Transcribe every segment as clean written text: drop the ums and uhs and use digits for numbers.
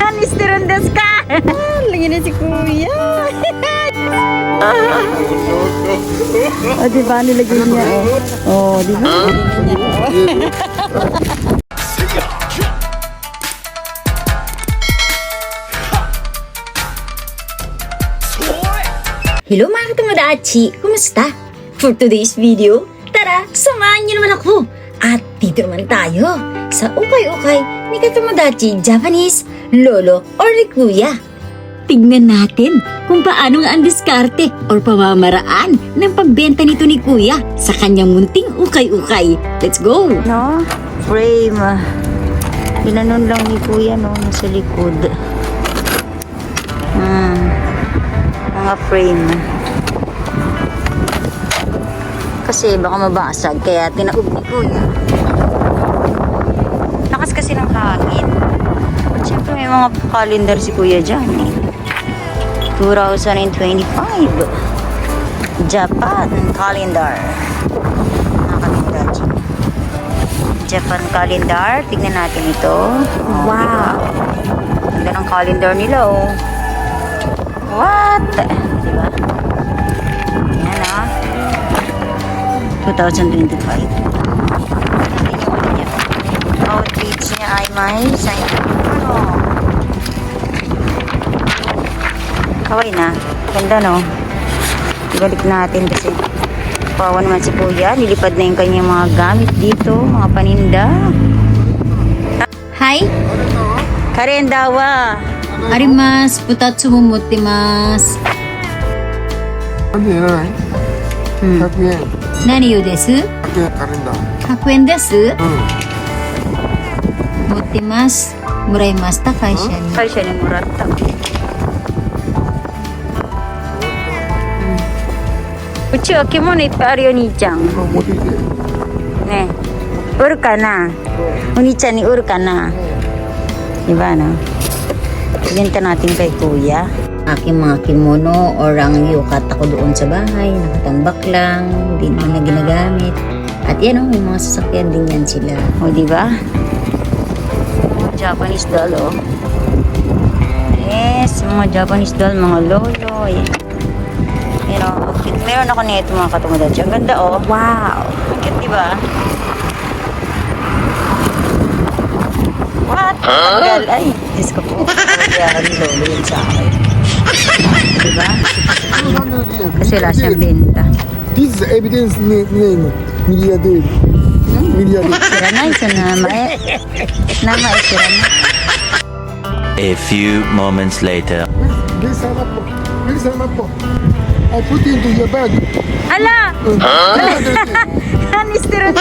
Hanisteron des ka. Lagi na si kuya. Oh, di ba? Nilagay niya. Oh, di ba? Hello mga katamadachi! Kumusta? For today's video, tara, samahan niyo naman ako! At dito naman tayo sa ukay-ukay ni Katamadachi Japanese Lolo or Kuya. Tignan natin kung paano nga ang diskarte or pamamaraan ng pagbenta nito ni Kuya sa kanyang munting ukay-ukay. Let's go! No? Frame. Ginanon lang ni Kuya no, nasa likod. Mga frame. Kasi baka mabasag kaya tinaob ni Kuya. Lakas kasi ng hangin. At syempre may mga calendar si Kuya dyan eh. 2025 Japan calendar. Calendar Japan calendar. Tignan natin ito. Wow! Ganda ng calendar nila oh. What? Diba? Yan ah. 2025. Outfits niya ay may sign. Kaway na. Ganda no? Balik natin kasi pawan naman si Kuya. Nilipad na yung kanyang mga gamit dito. Mga paninda. Hi! Karendawa! Arimasu, futatsu mo motemasu. なんでいらない100円。何をです？ 100円カレンダー。 100円です。うん。持ってます。もらいました会社に。会社にもらった。うちは着物いっぱいあるよ兄ちゃん。持ってきて。ねえ、売るかな？お兄ちゃんに売るかな？Diba no? Ibenta natin kay Kuya. Aking mga kimono or ang yukat ako doon sa bahay. Nakatambak lang. Hindi na ginagamit. At yan o, may mga sasakyan din yan sila. O diba? Japanese doll o. Yes, mga Japanese doll, mga lolo. Yan o. Meron ako nito mga katumadachi. Ang ganda o. Wow! Ang cute diba? What? Tagal. Ay, Diyos ko po. Kaya ni lolo yun sa akin. Diba? Kasi wala siyang benta. This is evidence name. Milliardaire. Milliardaire. Siranay sa namae. Namae siranay. A few moments later. Where's the map? Where's the map? I put it into your bag. Ala! Hanisteron ka!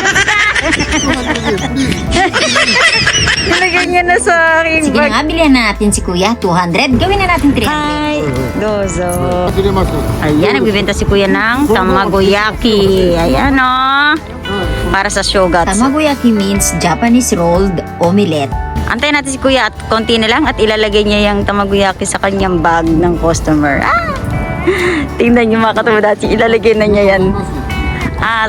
Nilagay niya na sa aking bag. Sige nga, bilhin natin si Kuya. 200. Gawin na natin 300. Hi! Dozo. Ayan, nagbibenta si Kuya ng tamagoyaki. Ayan o. Para sa shogat. Tamagoyaki means Japanese rolled omelette. Antayin natin si Kuya at konti na lang at ilalagay niya yung tamagoyaki sa kanyang bag ng customer. Tingnan niyo mga katamadachi, ilalagay na niya yan.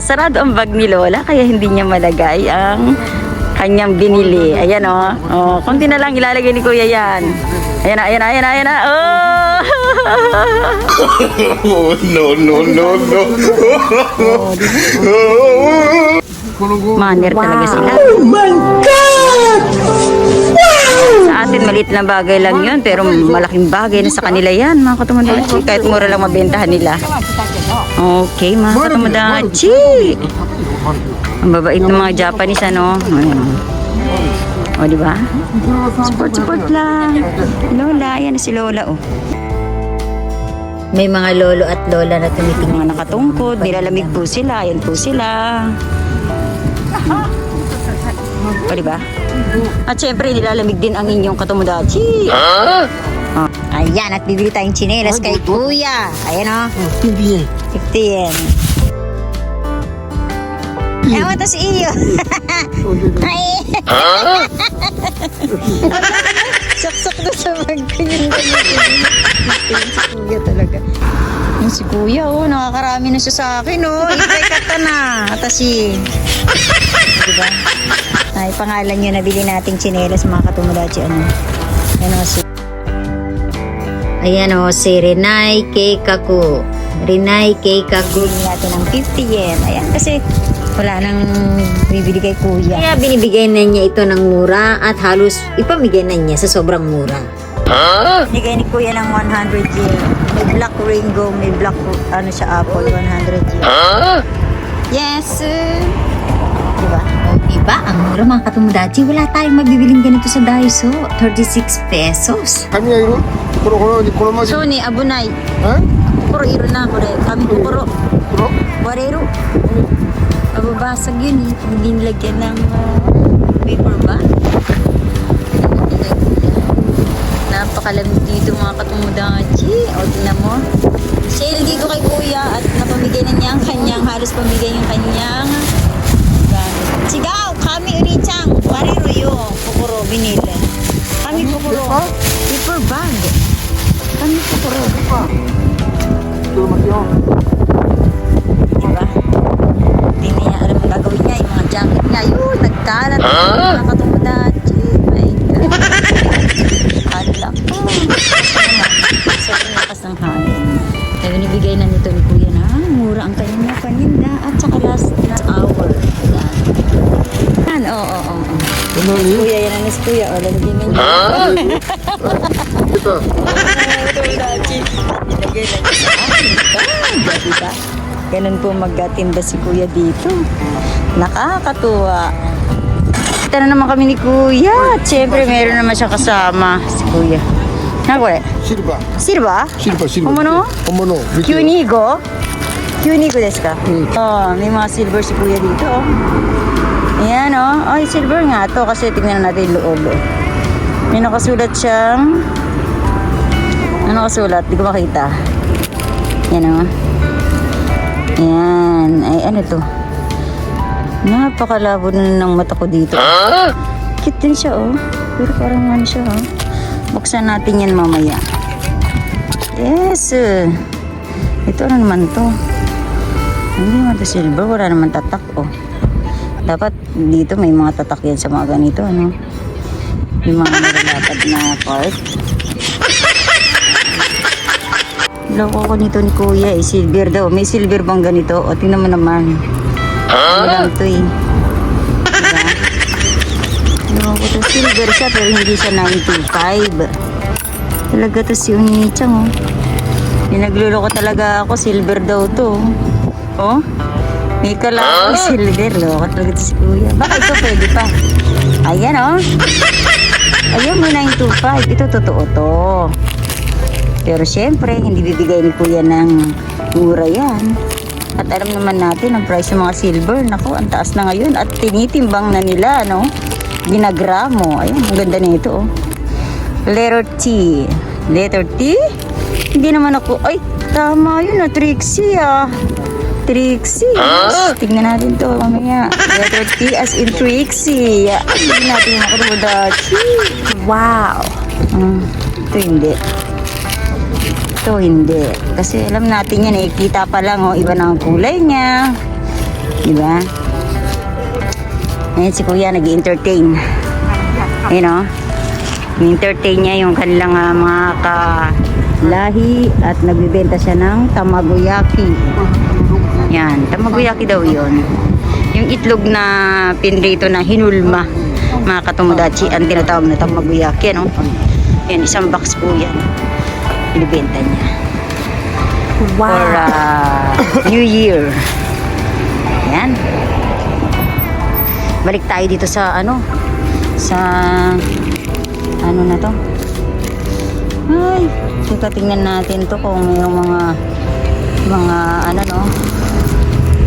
Sarado ang bag ni Lola kaya hindi niya malagay ang kanyang binili. Ayan o. Konti na lang ilalagay ni Kuya yan. Ayan na, ayan na, ayan na, ayan na. Oh, no, no, no, no. Manner talaga sila. Oh my God! Sa atin, maliit na bagay lang yun, pero malaking bagay na sa kanila yan, mga katamadachi. Kahit mura lang mabentahan nila. Okay, mga katamadachi. Ang babait ng mga Japanese, ano? O, diba? Support lang. Lola, yan na si Lola, oh. May mga lolo at lola na tumitingin. Mga nakatungkod, nilalamig po sila. Ayan po sila. O, diba? At syempre, nilalamig din ang inyong katamadachi. Ayan, at bibili tayong tsinelas kay Kuya. Ayan o. 50 yen. 50 yen. Ewan to si iyo. Ay! Saksak na sa magkanyang si Kuya talaga. Yung si Kuya, oh, nakakarami na siya sa akin, oh. Ipay kata na. Atasi. Diba? Ay, pangalan nyo nabili nating tsinelas mga katumudachi. Ano? Ayan o si... Ayan o si Renai Keikaku. Renai Keikaku. Bili natin ng 50 yen. Ayan kasi wala nang bibili kay kuya. Kaya binibigay na niya ito ng mura at halos ipamigay na niya sa sobrang mura. Binigay ni kuya ng 100 yen. May black ringo, may black ano siya apple, 100 yen. Yes! Diba? O diba? Ang mura mga katumudachi. Wala tayong mabibiling ganito sa Daiso. 36 pesos. 紙がいるこの文字 So ni abunay. え Puro iro na ko rin. Kami puro. この Warero. Mababasag yun eh. Hindi nilagyan ng paper ba? Napakalamig dito mga katumudachi. O tingnan mo. Sale dito kay kuya at napamigay na niya ang kanyang, halos pamigay yung kanyang gamit. Sigaw! Kami urichang! Warero yo. Pupuro binili. Kami pupuro. Paper bag. Kami pupuro. ちょっと待ってよ Diba? Hindi niya alam ang gagawin niya. Yung mga jacket niya. Yun, nagkalat. Mga katumudachi. My God. Hala ko. Sobrang lakas ng hangin. Kaya binibigay na nito ni kuya na mura ang kanyang paninda at saka last hour. Yan. Oo. このに Kuya, yan ang kuya. O, lalagyan na niya. 出た Katumudachi. Ilagay na niya sa akin. Diba? Ganun po magtinda si kuya dito. Nakakatuwa. Kita na naman kami ni kuya. At syempre, meron naman siya kasama. Si kuya. Nakwe? シルバー Silva? シルバーシルバー Homono? 本物 Kyunigo? Kyunigo desu ka? Mm. May mga silver si kuya dito. Oh. Ayan oh. Ay, silver nga to kasi tingnan natin yung loob. Oh. May nakasulat siyang... Ano nakasulat? Di ko makita. Yan oh. Ayan. Ay, ano to? Napakalabo na ng mata ko dito. Cute din siya oh. Pero parang ano siya oh. Buksan natin yan mamaya. Yes. Ito ano naman to? Hindi naman to silver. Wala naman tatak oh. Dapat dito may mga tatak yan sa mga ganito ano. Yung mga nilalapad na part. Loko ko nito ni kuya eh. Silver daw. May silver bang ganito? O tingnan mo naman. Ano lang to eh. Diba? Loko ko to. Silver siya pero hindi siya 925. Talaga to si Unichang oh. Pinagluloko talaga ako. Silver daw to. Oh. May kalaki silver. Loko talaga to si kuya. Baka ito pwede pa. Ayan oh. Ayan may 925. Ito totoo to. Pero syempre, hindi bibigay ni kuya ng mura yan. At alam naman natin ang price ng mga silver. Naku, ang taas na ngayon. At tinitimbang na nila, no? Binagramo. Ayan, ang ganda nito, oh. Letter T. Letter T? Hindi naman ako... Ay, tama yun, Trixie, ah. Trixie. Yes. Tingnan natin to mamaya. Letter T as in Trixie. Tingnan natin yung makatumudachi. Wow. Ito hindi. Ito hindi. Kasi alam natin yan eh. Kita pa lang oh. Iba na ang kulay niya. Diba? Ayan si kuya nag-entertain. Ayan oh. Nag-entertain niya yung kanilang mga kalahi at nagbibenta siya ng tamagoyaki. Yan. Tamagoyaki daw yun. Yung itlog na pinrito na hinulma. Mga katumudachi ang tinatawag na tamagoyaki. Ano? Yan. Isang box po yan. Binibenta niya. Wow. For New Year. Ayan. Balik tayo dito sa ano? Sa ano na to? Ay, teka tingnan natin to kung mayroong mga ano no?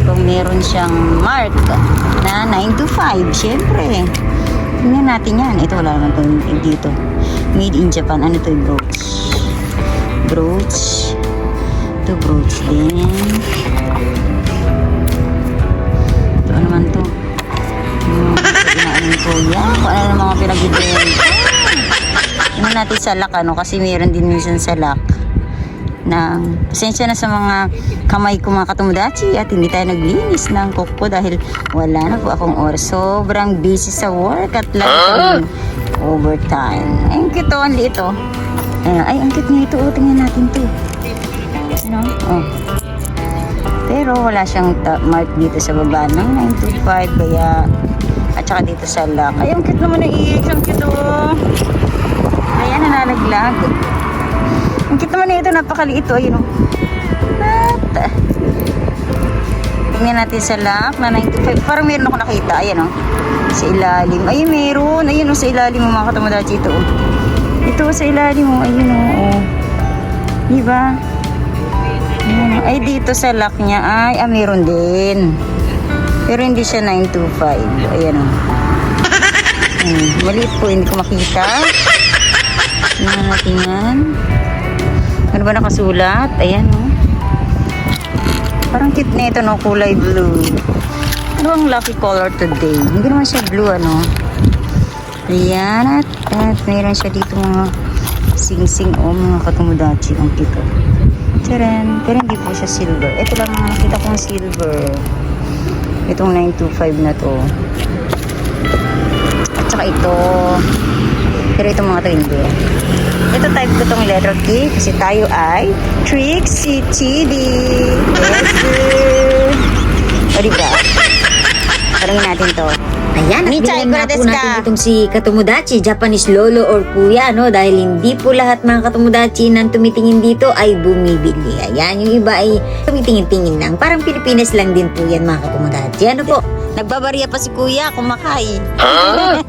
Kung meron siyang mark na 9 to 5, syempre. Tingnan natin yan. Ito wala naman to dito. Made in Japan. Ano to yung brooch? Brooch. Ito brooch din. Ito ano naman to? Ano ko yan? Kung ano ng mga pinagbibenta. Tingnan natin sa lock ano kasi meron din minsan sa lock. Pasensya na sa mga kamay ko mga katomodachi at hindi tayo naglinis ng kuko dahil wala na po akong oras. Sobrang busy sa work at lagi kami overtime. Ay, ang cute, ang liit, oh. Ay, ang cute niya ito. Tingnan natin to. Ano? Oh. Pero wala siyang mark dito sa baba ng 925 kaya at saka dito sa lock. Ay, ang cute naman na iik. Ang cute, oh. Ayan, nanalaglag. Ang cute naman na ito. Napakaliit, oh. Ayun, oh. At tingnan natin sa lock na 925. Parang meron ako nakita. Ayan, oh. Sa ilalim. Ayun, meron. Ayun, oh, sa ilalim mo mga katomodachi ito, oh. Ito sa ilalim mo. Ayun, oh. Diba? Ayan, oh. Ay, dito sa lock niya. Ay, meron din. Pero hindi siya 925. Ayan, oh. Maliit po. Hindi ko makita. Tingnan natin yan. Ano ba nakasulat? Ayan, oh. Parang cute na ito, no? Kulay blue. Ano ang lucky color today? Hindi naman siya blue, ano? Ayan. At mayroon siya dito mga sing-sing o mga katomodachi. Ang cute. Tcharan. Pero hindi po siya silver. Ito lang ang nakita kong silver. Itong 925 na to. At saka ito. Pero itong mga to hindi. Ito type ko tong letter K kasi tayo ay Trixie TV. Yes, sir. O, diba? Parangin natin to. Ayan, Micha, bilang nga po ikurates natin ka. itong si Katomodachi, Japanese lolo or kuya, no? Dahil hindi po lahat mga Katomodachi nang tumitingin dito ay bumibili. Ayan, yung iba ay tumitingin-tingin lang. Parang Pilipinas lang din po yan mga Katomodachi. Ano po? Nagbabarya pa si kuya, kumakay. 1,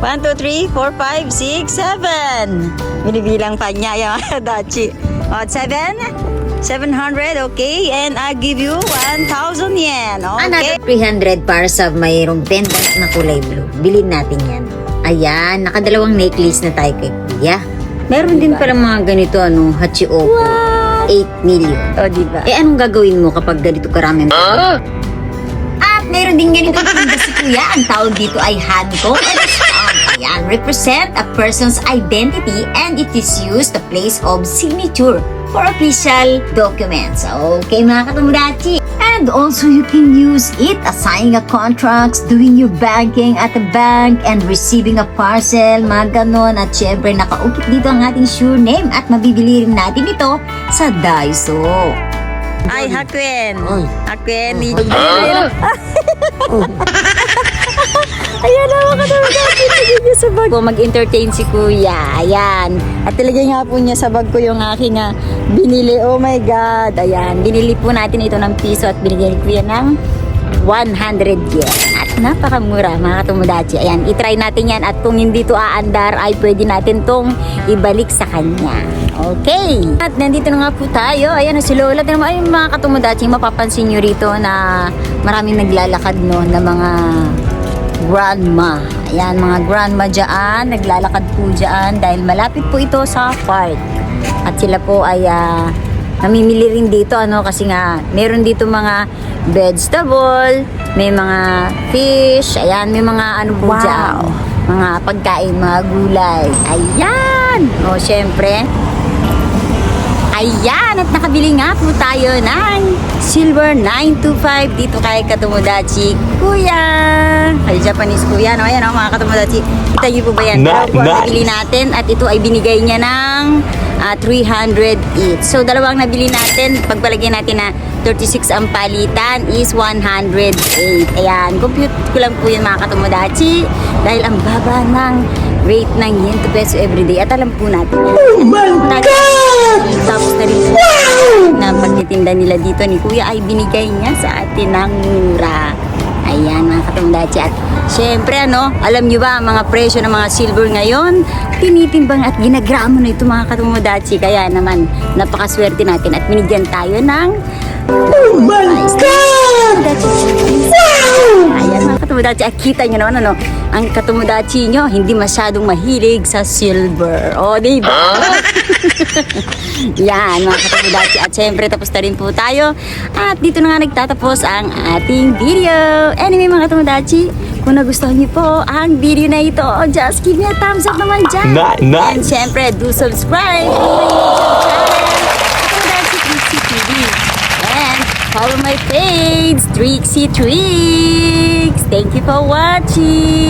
2, 3, 4, 5, 6, 7. Binibilang pa niya yung dachi. 7? 700, okay? And I give you 1,000 yen, okay? Another 300 para sa mayroong pendant na kulay blue. Bilhin natin yan. Ayan, nakadalawang necklace na tayo kay kuya. Meron din pala mga ganito, ano, Hachioko. 8 million. O, diba? Eh, anong gagawin mo kapag ganito karami? At meron din ganito tinda si kuya. Ang tawag dito ay handcom or stamp. Ayan, represent a person's identity and it is used to place of signature for official documents. Okay mga katomodachi. And also you can use it as signing a contracts, doing your banking at the bank, and receiving a parcel, mga ganon. At syempre nakaukit dito ang ating surname at mabibili rin natin ito sa Daiso. Ay, Hakwen. Ay. Hakwen. Oh. Ayan na mga katomodachi. Lagyan niya sa bag. Mag-entertain si kuya. Ayan. At talagyan nga po niya sa bag ko yung aking binili. Oh my God. Ayan. Binili po natin ito ng piso at binigyan ni kuya ng 100 yen. At napakamura mga katomodachi. Ayan. I-try natin yan. At kung hindi to aandar ay pwede natin tong ibalik sa kanya. Okay. At nandito na nga po tayo. Ayan na si Lola. Tingnan mo, ay mga katomodachi, mapapansin nyo rito na maraming naglalakad no na mga grandma. Ayan, mga grandma dyan. Naglalakad po dyan dahil malapit po ito sa park. At sila po ay namimili rin dito ano kasi nga meron dito mga vegetable, may mga fish, ayan, may mga ano po dyan. Mga pagkain, mga gulay. Ayan! O, syempre, ayan, at nakabili nga po tayo ng silver 925 dito kay Katomodachi Kuya. Ay, Japanese kuya, no? Ayan, mga Katomodachi. Kita niyo po ba yan? Ito po ang nabili natin at ito ay binigay niya ng 300 each. So, dalawang nabili natin. Pagpalagyan natin na 36 ang palitan is 108. Ayan, compute ko lang po yan mga Katomodachi dahil ang baba ng rate ng yen to peso everyday at alam po natin. Oh my God! Tapos na rin po na pagtitinda nila dito ni Kuya ay binigay niya sa atin ng mura. Ayan mga Katomodachi. At syempre ano, alam nyo ba ang mga presyo ng mga silver ngayon? Tinitimbang at ginagramo na ito mga Katomodachi. Kaya naman napakaswerte natin at binigyan tayo ng oh my God! Wow! Ayan mga Katomodachi. At kita nyo naman ano, ang Katomodachi nyo hindi masyadong mahilig sa silver. O, diba? Yan mga Katomodachi. At syempre tapos na rin po tayo. At dito na nga nagtatapos ang ating video. Anyway mga Katomodachi, Kung nagustuhan niyo po ang video na ito, just give me a thumbs up naman dyan. And syempre, do subscribe to my YouTube channel. Ito dahil si Trixie TV. And follow my page, Trixie Tricks. Thank you for watching.